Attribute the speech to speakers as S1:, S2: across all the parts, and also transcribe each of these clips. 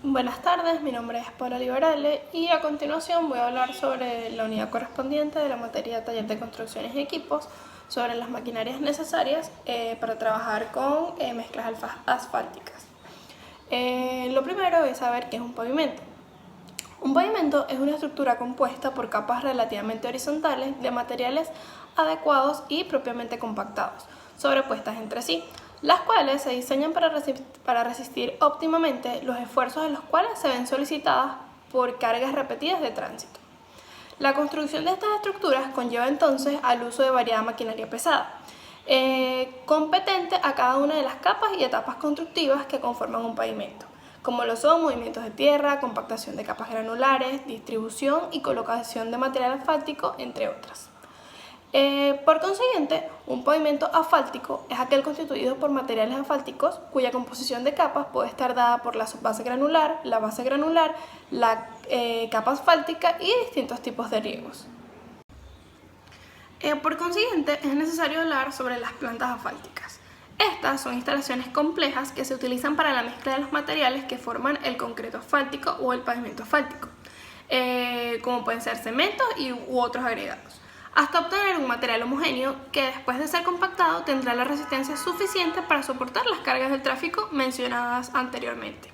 S1: Buenas tardes, mi nombre es Paula Liberale y a continuación voy a hablar sobre la unidad correspondiente de la materia de taller de construcciones y equipos, sobre las maquinarias necesarias para trabajar con mezclas asfálticas. Lo primero es saber qué es un pavimento. Un pavimento es una estructura compuesta por capas relativamente horizontales de materiales adecuados y propiamente compactados, sobrepuestas entre sí, las cuales se diseñan para resistir óptimamente los esfuerzos de los cuales se ven solicitadas por cargas repetidas de tránsito. La construcción de estas estructuras conlleva entonces al uso de variada maquinaria pesada, competente a cada una de las capas y etapas constructivas que conforman un pavimento, como lo son movimientos de tierra, compactación de capas granulares, distribución y colocación de material asfáltico, entre otras. Por consiguiente, un pavimento asfáltico es aquel constituido por materiales asfálticos cuya composición de capas puede estar dada por la subbase granular, la base granular, la capa asfáltica y distintos tipos de riegos. Por consiguiente, es necesario hablar sobre las plantas asfálticas. Estas son instalaciones complejas que se utilizan para la mezcla de los materiales que forman el concreto asfáltico o el pavimento asfáltico, como pueden ser cementos u otros agregados, hasta obtener un material homogéneo que después de ser compactado tendrá la resistencia suficiente para soportar las cargas del tráfico mencionadas anteriormente.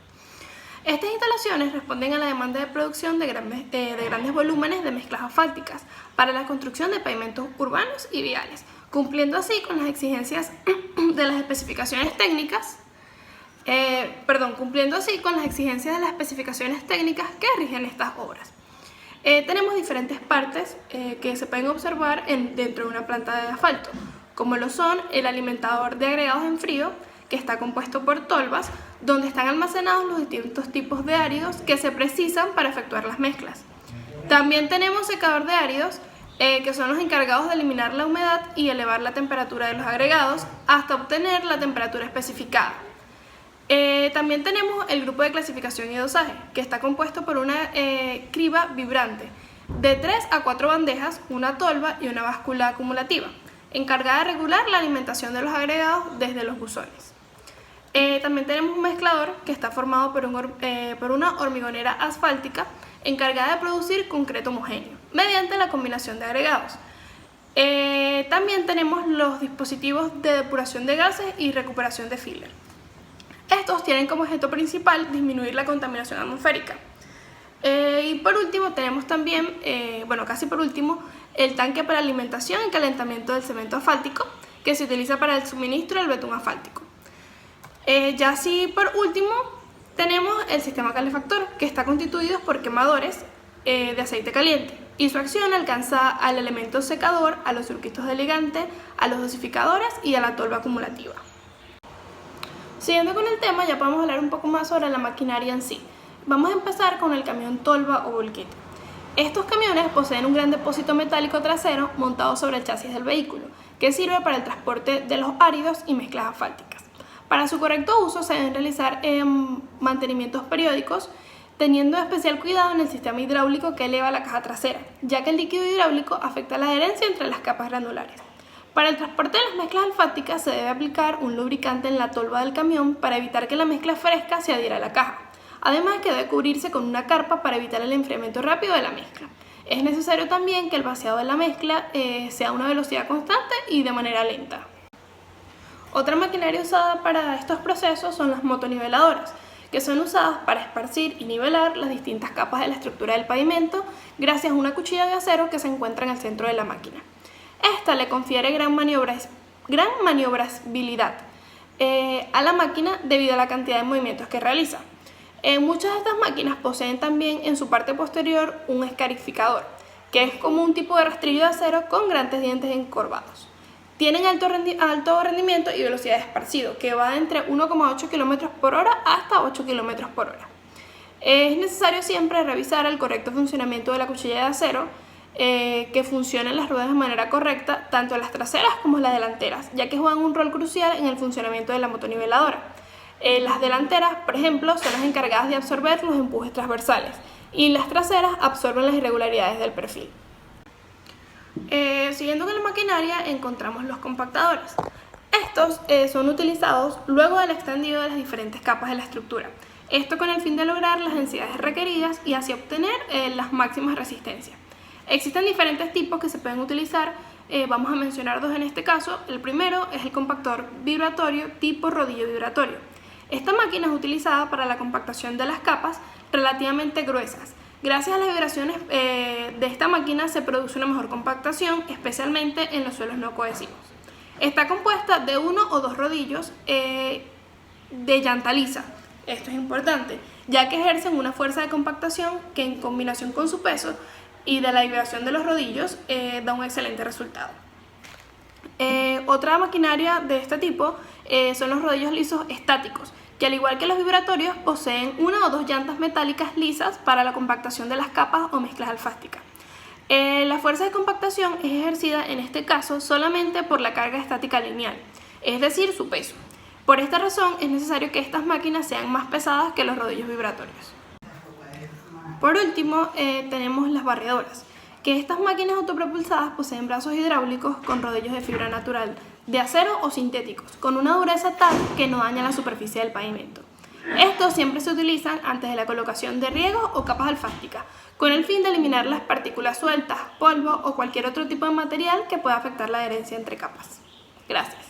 S1: Estas instalaciones responden a la demanda de producción de grandes volúmenes de mezclas asfálticas para la construcción de pavimentos urbanos y viales, cumpliendo así con las exigencias de las especificaciones técnicas que rigen estas obras. Tenemos diferentes partes que se pueden observar dentro de una planta de asfalto, como lo son el alimentador de agregados en frío, que está compuesto por tolvas, donde están almacenados los distintos tipos de áridos que se precisan para efectuar las mezclas. También tenemos secador de áridos, que son los encargados de eliminar la humedad y elevar la temperatura de los agregados hasta obtener la temperatura especificada. También tenemos el grupo de clasificación y dosaje, que está compuesto por una criba vibrante de 3 a 4 bandejas, una tolva y una báscula acumulativa, encargada de regular la alimentación de los agregados desde los buzones. También tenemos un mezclador que está formado por una hormigonera asfáltica encargada de producir concreto homogéneo mediante la combinación de agregados. También tenemos los dispositivos de depuración de gases y recuperación de filler. Estos tienen como objeto principal disminuir la contaminación atmosférica. Y por último tenemos también, casi por último, el tanque para alimentación y calentamiento del cemento asfáltico, que se utiliza para el suministro del betún asfáltico. Ya así por último tenemos el sistema calefactor, que está constituido por quemadores de aceite caliente, y su acción alcanza al elemento secador, a los circuitos de ligante, a los dosificadores y a la tolva acumulativa. Siguiendo con el tema, ya podemos hablar un poco más sobre la maquinaria en sí. Vamos a empezar con el camión tolva o volquete. Estos camiones poseen un gran depósito metálico trasero montado sobre el chasis del vehículo, que sirve para el transporte de los áridos y mezclas asfálticas. Para su correcto uso se deben realizar mantenimientos periódicos, teniendo especial cuidado en el sistema hidráulico que eleva la caja trasera, ya que el líquido hidráulico afecta la adherencia entre las capas granulares. Para el transporte de las mezclas alfáticas se debe aplicar un lubricante en la tolva del camión para evitar que la mezcla fresca se adhiera a la caja. Además que debe cubrirse con una carpa para evitar el enfriamiento rápido de la mezcla. Es necesario también que el vaciado de la mezcla sea a una velocidad constante y de manera lenta. Otra maquinaria usada para estos procesos son las motoniveladoras, que son usadas para esparcir y nivelar las distintas capas de la estructura del pavimento gracias a una cuchilla de acero que se encuentra en el centro de la máquina. Esta le confiere gran maniobrabilidad a la máquina debido a la cantidad de movimientos que realiza. Muchas de estas máquinas poseen también en su parte posterior un escarificador, que es como un tipo de rastrillo de acero con grandes dientes encorvados. Tienen alto rendimiento y velocidad de esparcido, que va de entre 1,8 km por hora hasta 8 km por hora. Es necesario siempre revisar el correcto funcionamiento de la cuchilla de acero, que funcionen las ruedas de manera correcta, tanto las traseras como las delanteras, ya que juegan un rol crucial en el funcionamiento de la motoniveladora. Las delanteras, por ejemplo, son las encargadas de absorber los empujes transversales y las traseras absorben las irregularidades del perfil. Siguiendo con la maquinaria encontramos los compactadores. Estos son utilizados luego del extendido de las diferentes capas de la estructura. Esto con el fin de lograr las densidades requeridas y así obtener las máximas resistencias. Existen diferentes tipos que se pueden utilizar, vamos a mencionar dos en este caso. El primero es el compactor vibratorio tipo rodillo vibratorio. Esta máquina es utilizada para la compactación de las capas relativamente gruesas. Gracias a las vibraciones de esta máquina se produce una mejor compactación, especialmente en los suelos no cohesivos. Está compuesta de uno o dos rodillos de llanta lisa. Esto es importante, ya que ejercen una fuerza de compactación que en combinación con su peso y de la vibración de los rodillos da un excelente resultado. Otra maquinaria de este tipo son los rodillos lisos estáticos, que al igual que los vibratorios poseen una o dos llantas metálicas lisas para la compactación de las capas o mezclas alfásticas. La fuerza de compactación es ejercida en este caso solamente por la carga estática lineal, es decir, su peso. Por esta razón es necesario que estas máquinas sean más pesadas que los rodillos vibratorios. Por último, tenemos las barredoras, que estas máquinas autopropulsadas poseen brazos hidráulicos con rodillos de fibra natural, de acero o sintéticos, con una dureza tal que no daña la superficie del pavimento. Estos siempre se utilizan antes de la colocación de riegos o capas alfásticas, con el fin de eliminar las partículas sueltas, polvo o cualquier otro tipo de material que pueda afectar la adherencia entre capas. Gracias.